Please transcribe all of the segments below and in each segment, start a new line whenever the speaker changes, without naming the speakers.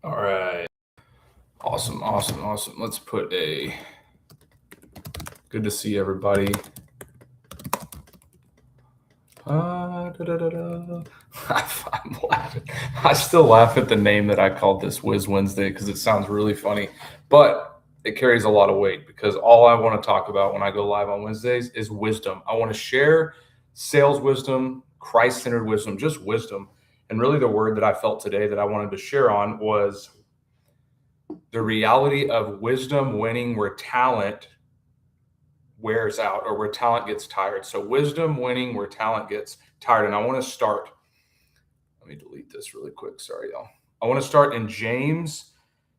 All right. Awesome. Let's put a good to see everybody. I'm laughing. I still laugh at the name that I called this Wizz Wednesday because it sounds really funny, but it carries a lot of weight because all I want to talk about when I go live on Wednesdays is wisdom. I want to share sales wisdom, Christ centered wisdom, just wisdom. And really, the word that I felt today that I wanted to share on was the reality of wisdom winning where talent wears out or where talent gets tired. So wisdom winning where talent gets tired. And I want to start. Let me delete this really quick. Sorry, y'all. I want to start in James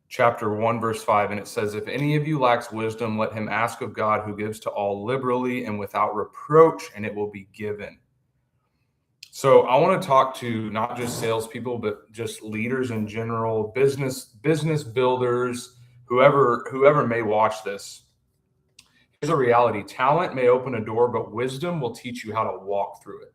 chapter 1, verse 5. And it says, if any of you lacks wisdom, let him ask of God, who gives to all liberally and without reproach, and it will be given. So I want to talk to not just salespeople, but just leaders in general, business builders, whoever may watch this. Here's a reality. Talent may open a door, but wisdom will teach you how to walk through it.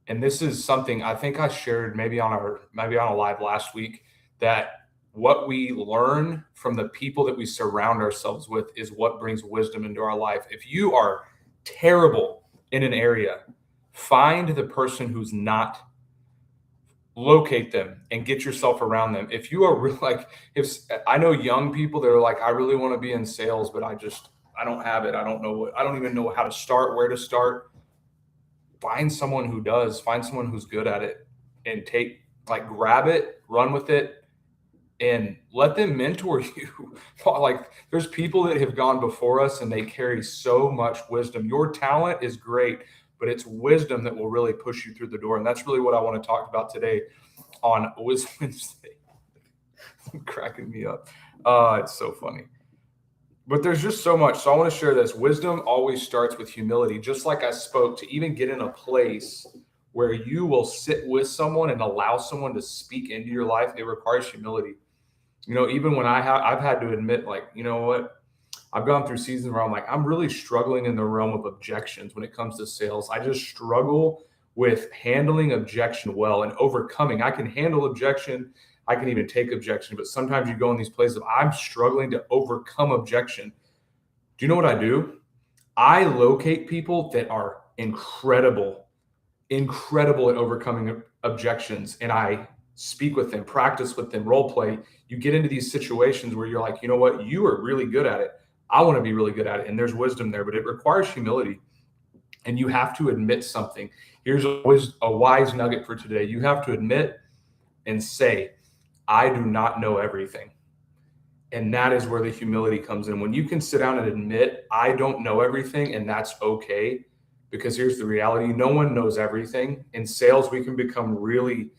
And this is something I think I shared maybe on a live last week, that what we learn from the people that we surround ourselves with is what brings wisdom into our life. If you are terrible in an area, find the person who's not, locate them and get yourself around them. If you are really if I know young people that are like, I really want to be in sales, but I don't have it. I don't even know how to start, where to start. Find someone who does, find someone who's good at it and grab it, run with it, and let them mentor you. There's people that have gone before us and they carry so much wisdom. Your talent is great, but it's wisdom that will really push you through the door. And that's really what I want to talk about today on Wizz Wednesday. Cracking me up. It's so funny. But there's just so much. So I want to share this. Wisdom always starts with humility. Just like I spoke, to even get in a place where you will sit with someone and allow someone to speak into your life, it requires humility. Even when I've had to admit, you know what? I've gone through seasons where I'm really struggling in the realm of objections when it comes to sales. I just struggle with handling objection well and overcoming. I can handle objection. I can even take objection, but sometimes you go in these places of I'm struggling to overcome objection. Do you know what I do? I locate people that are incredible at overcoming objections, and I speak with them, practice with them, role play. You get into these situations where you're like, you know what? You are really good at it. I want to be really good at it. And there's wisdom there, but it requires humility. And you have to admit something. Here's a wise nugget for today. You have to admit and say, I do not know everything. And that is where the humility comes in. When you can sit down and admit, I don't know everything, and that's okay. Because here's the reality. No one knows everything. In sales, we can become really,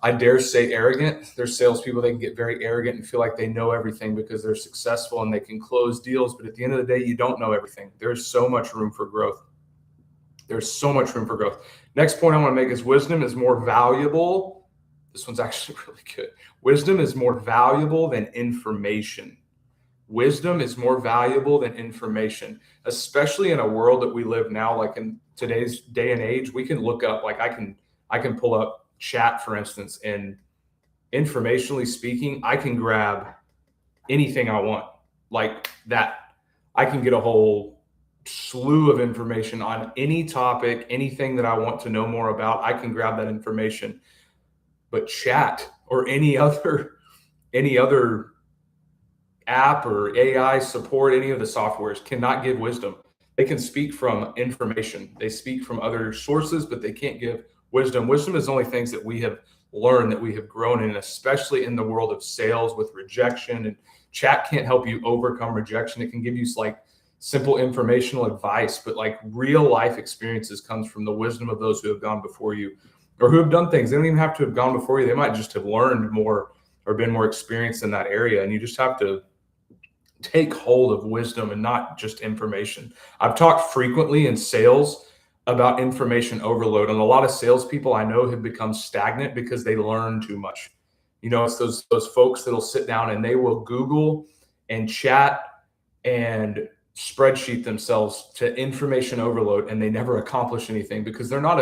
I dare say, arrogant. There's salespeople that can get very arrogant and feel like they know everything because they're successful and they can close deals. But at the end of the day, you don't know everything. There's so much room for growth. Next point I want to make is wisdom is more valuable. This one's actually really good. Wisdom is more valuable than information. Wisdom is more valuable than information, especially in a world that we live now. Like in today's day and age, we can look up, I can pull up chat, for instance, and informationally speaking, I can grab anything I want like that. I can get a whole slew of information on any topic, anything that I want to know more about. I can grab that information. But chat or any other app or AI support, any of the softwares cannot give wisdom. They can speak from information. They speak from other sources, but they can't give wisdom. Wisdom is only things that we have learned, that we have grown in, especially in the world of sales with rejection. And chat can't help you overcome rejection. It can give you simple informational advice, but real life experiences comes from the wisdom of those who have gone before you, or who have done things. They don't even have to have gone before you. They might just have learned more or been more experienced in that area. And you just have to take hold of wisdom and not just information. I've talked frequently in sales about information overload. And a lot of salespeople I know have become stagnant because they learn too much. It's those folks that'll sit down and they will Google and chat and spreadsheet themselves to information overload, and they never accomplish anything because they're not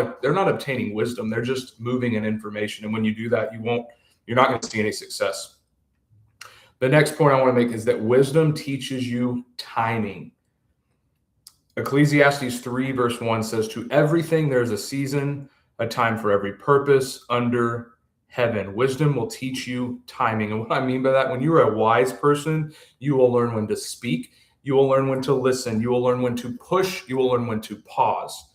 obtaining wisdom. They're just moving in information. And when you do that, you you're not going to see any success. The next point I want to make is that wisdom teaches you timing. Ecclesiastes 3 verse 1 says, to everything there's a season, a time for every purpose under heaven. Wisdom will teach you timing. And what I mean by that, when you're a wise person, you will learn when to speak. You will learn when to listen. You will learn when to push. You will learn when to pause.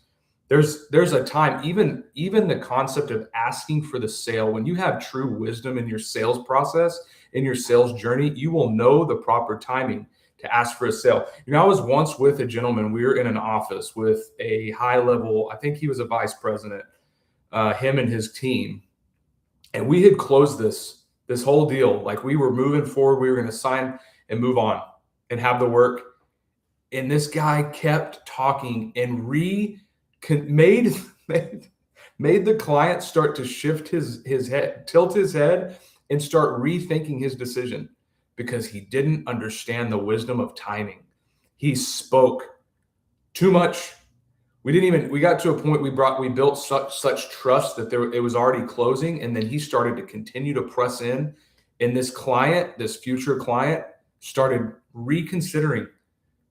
There's a time, even the concept of asking for the sale, when you have true wisdom in your sales process, in your sales journey, you will know the proper timing to ask for a sale. I was once with a gentleman. We were in an office with a high level, I think he was a vice president, him and his team. And we had closed this whole deal. Like, we were moving forward. We were going to sign and move on and have the work. And this guy kept talking and made the client start to shift his head, tilt his head, and start rethinking his decision because he didn't understand the wisdom of timing. He spoke too much. We got to a point we built such trust that it was already closing, and then he started to continue to press in, and this future client started reconsidering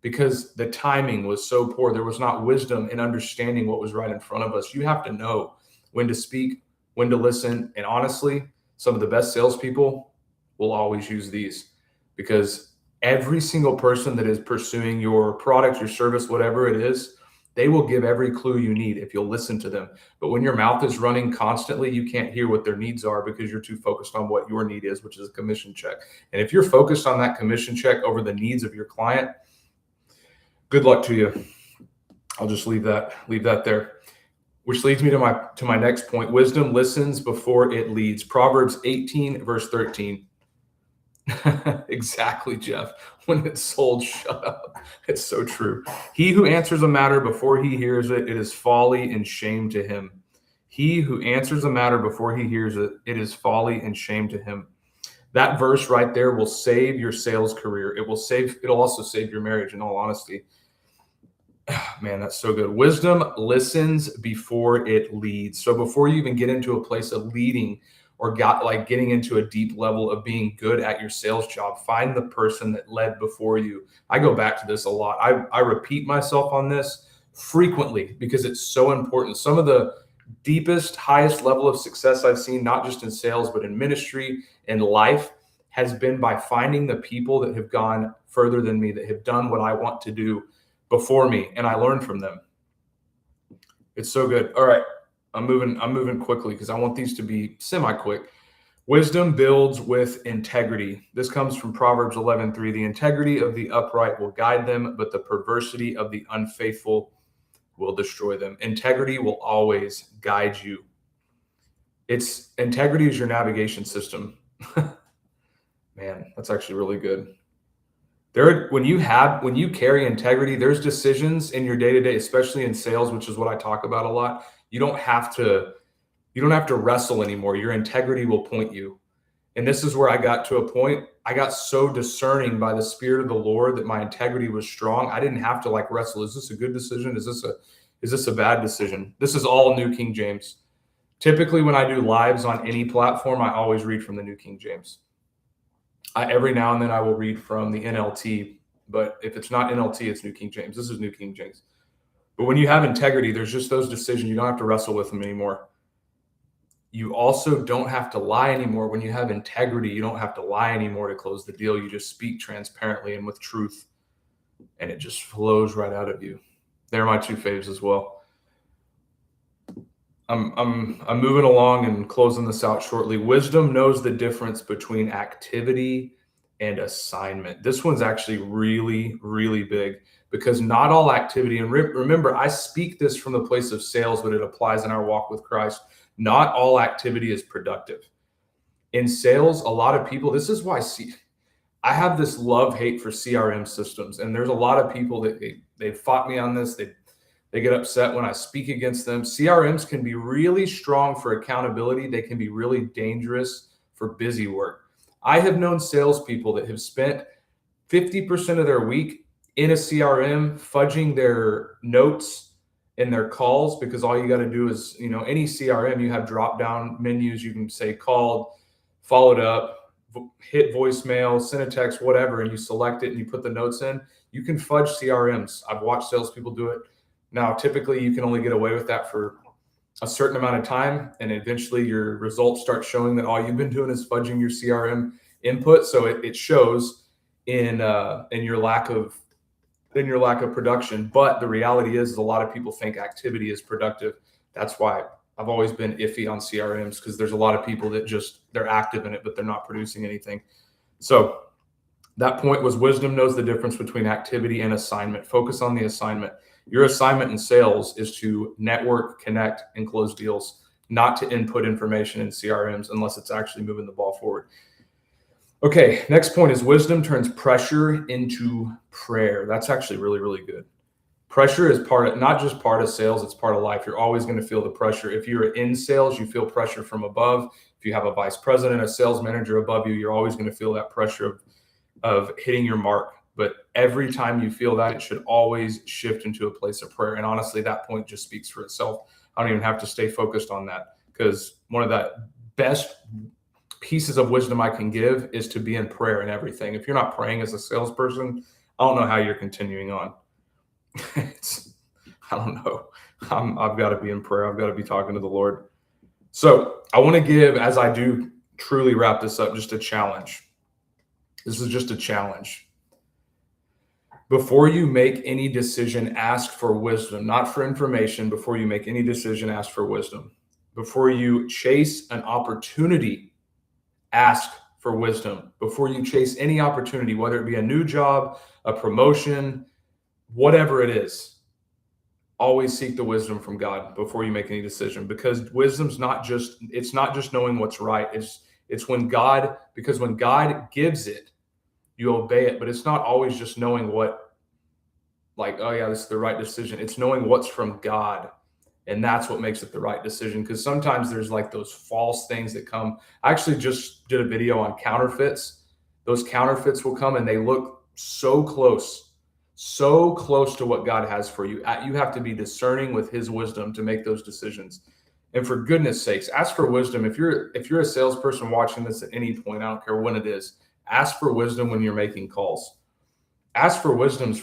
because the timing was so poor. There was not wisdom in understanding what was right in front of us. You have to know when to speak, when to listen, and honestly, some of the best salespeople will always use these, because every single person that is pursuing your product, your service, whatever it is, they will give every clue you need if you'll listen to them. But when your mouth is running constantly, you can't hear what their needs are because you're too focused on what your need is, which is a commission check. And if you're focused on that commission check over the needs of your client, good luck to you. I'll just leave that there. Which leads me to my next point. Wisdom listens before it leads. Proverbs 18 verse 13. Exactly, Jeff. When it's sold, shut up. It's so true. He who answers a matter before he hears it, it is folly and shame to him. He who answers a matter before he hears it, it is folly and shame to him. That verse right there will save your sales career. It'll also save your marriage, in all honesty. Man, that's so good. Wisdom listens before it leads. So before you even get into a place of leading or getting into a deep level of being good at your sales job, find the person that led before you. I go back to this a lot. I repeat myself on this frequently because it's so important. Some of the deepest, highest level of success I've seen, not just in sales, but in ministry and life, has been by finding the people that have gone further than me, that have done what I want to do before me, and I learned from them. It's so good. All right, I'm moving quickly because I want these to be semi-quick. Wisdom builds with integrity. This comes from Proverbs 11:3. The integrity of the upright will guide them, but the perversity of the unfaithful will destroy them. Integrity will always guide you. Integrity is your navigation system. Man, that's actually really good. When you carry integrity, there's decisions in your day-to-day, especially in sales, which is what I talk about a lot. You don't have to wrestle anymore. Your integrity will point you. And this is where I got to a point. I got so discerning by the Spirit of the Lord that my integrity was strong. I didn't have to wrestle. Is this a good decision? Is this a bad decision? This is all New King James. Typically, when I do lives on any platform, I always read from the New King James. Every now and then I will read from the NLT, but if it's not NLT, it's New King James. This is New King James. But when you have integrity, there's just those decisions. You don't have to wrestle with them anymore. You also don't have to lie anymore. When you have integrity, you don't have to lie anymore to close the deal. You just speak transparently and with truth, and it just flows right out of you. They're my two faves as well. I'm moving along and closing this out shortly. Wisdom knows the difference between activity and assignment. This one's actually really, really big because not all activity, and remember, I speak this from the place of sales, but it applies in our walk with Christ. Not all activity is productive. In sales, a lot of people, this is why I have this love-hate for CRM systems, and there's a lot of people that they fought me on this. They get upset when I speak against them. CRMs can be really strong for accountability. They can be really dangerous for busy work. I have known salespeople that have spent 50% of their week in a CRM fudging their notes and their calls, because all you got to do is, any CRM, you have drop-down menus. You can say called, followed up, hit voicemail, send a text, whatever, and you select it and you put the notes in, you can fudge CRMs. I've watched salespeople do it. Now, typically you can only get away with that for a certain amount of time, and eventually your results start showing that all you've been doing is fudging your CRM input. So it shows in your lack of production. But the reality is a lot of people think activity is productive. That's why I've always been iffy on CRMs, because there's a lot of people that they're active in it, but they're not producing anything. So that point was wisdom knows the difference between activity and assignment. Focus on the assignment. Your assignment in sales is to network, connect, and close deals, not to input information in CRMs unless it's actually moving the ball forward. Okay, next point is wisdom turns pressure into prayer. That's actually really, really good. Pressure is not just part of sales, it's part of life. You're always going to feel the pressure. If you're in sales, you feel pressure from above. If you have a vice president, a sales manager above you, you're always going to feel that pressure of hitting your mark. But every time you feel that, it should always shift into a place of prayer. And honestly, that point just speaks for itself. I don't even have to stay focused on that, because one of the best pieces of wisdom I can give is to be in prayer and everything. If you're not praying as a salesperson, I don't know how you're continuing on. I don't know. I've got to be in prayer. I've got to be talking to the Lord. So I want to give, as I do truly wrap this up, just a challenge. This is just a challenge. Before you make any decision, ask for wisdom, not for information. Before you make any decision, ask for wisdom. Before you chase an opportunity, ask for wisdom. Before you chase any opportunity, whether it be a new job, a promotion, whatever it is, always seek the wisdom from God before you make any decision, because wisdom's not just knowing what's right. It's when God gives it, you obey it, but it's not always just knowing what, like, oh yeah, this is the right decision. It's knowing what's from God. And that's what makes it the right decision. Because sometimes there's like those false things that come. I actually just did a video on counterfeits. Those counterfeits will come and they look so close to what God has for you. You have to be discerning with his wisdom to make those decisions. And for goodness sakes, ask for wisdom. If you're a salesperson watching this at any point, I don't care when it is, ask for wisdom when you're making calls. Ask for wisdom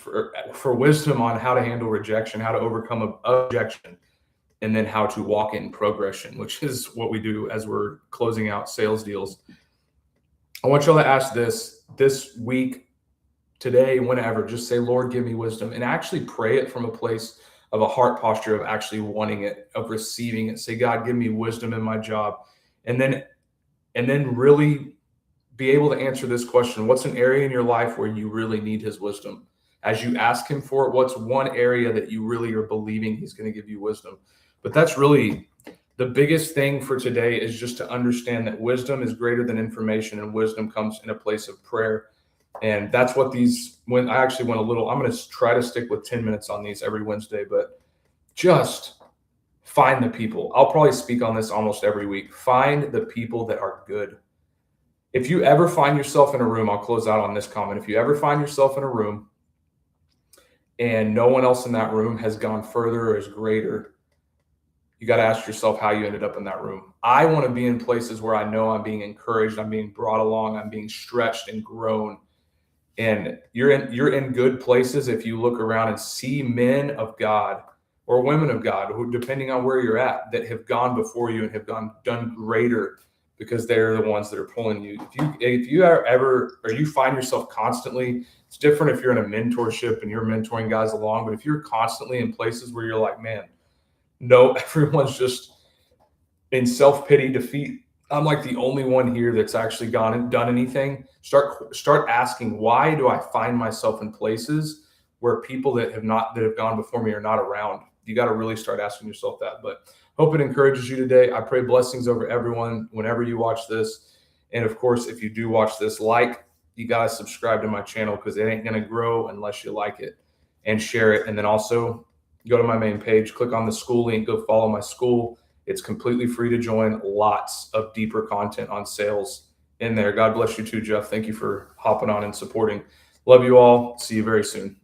on how to handle rejection, how to overcome objection, and then how to walk in progression, which is what we do as we're closing out sales deals. I want y'all to ask this week, today, whenever. Just say, Lord, give me wisdom, and actually pray it from a place of a heart posture of actually wanting it, of receiving it. Say, God, give me wisdom in my job. And then really be able to answer this question. What's an area in your life where you really need his wisdom? As you ask him for it, what's one area that you really are believing he's going to give you wisdom? But that's really the biggest thing for today, is just to understand that wisdom is greater than information, and wisdom comes in a place of prayer. And that's what when I actually went I'm going to try to stick with 10 minutes on these every Wednesday, but just find the people. I'll probably speak on this almost every week. Find the people that are good. If you ever find yourself in a room, I'll close out on this comment. If you ever find yourself in a room and no one else in that room has gone further or is greater, you got to ask yourself how you ended up in that room. I want to be in places where I know I'm being encouraged, I'm being brought along, I'm being stretched and grown. And you're in good places if you look around and see men of God or women of God, who, depending on where you're at, that have gone before you and have done greater, because they're the ones that are pulling you. If you find yourself constantly, it's different if you're in a mentorship and you're mentoring guys along, but if you're constantly in places where you're like, man, no, everyone's just in self-pity, defeat, I'm like the only one here that's actually gone and done anything. Start asking, why do I find myself in places where people that have gone before me are not around? You got to really start asking yourself that. But hope it encourages you today. I pray blessings over everyone whenever you watch this. And of course, if you do watch this, you got to subscribe to my channel, because it ain't going to grow unless you like it, and share it. And then also go to my main page, click on the school link, go follow my school. It's completely free to join. Lots of deeper content on sales in there. God bless you too, Jeff. Thank you for hopping on and supporting. Love you all. See you very soon.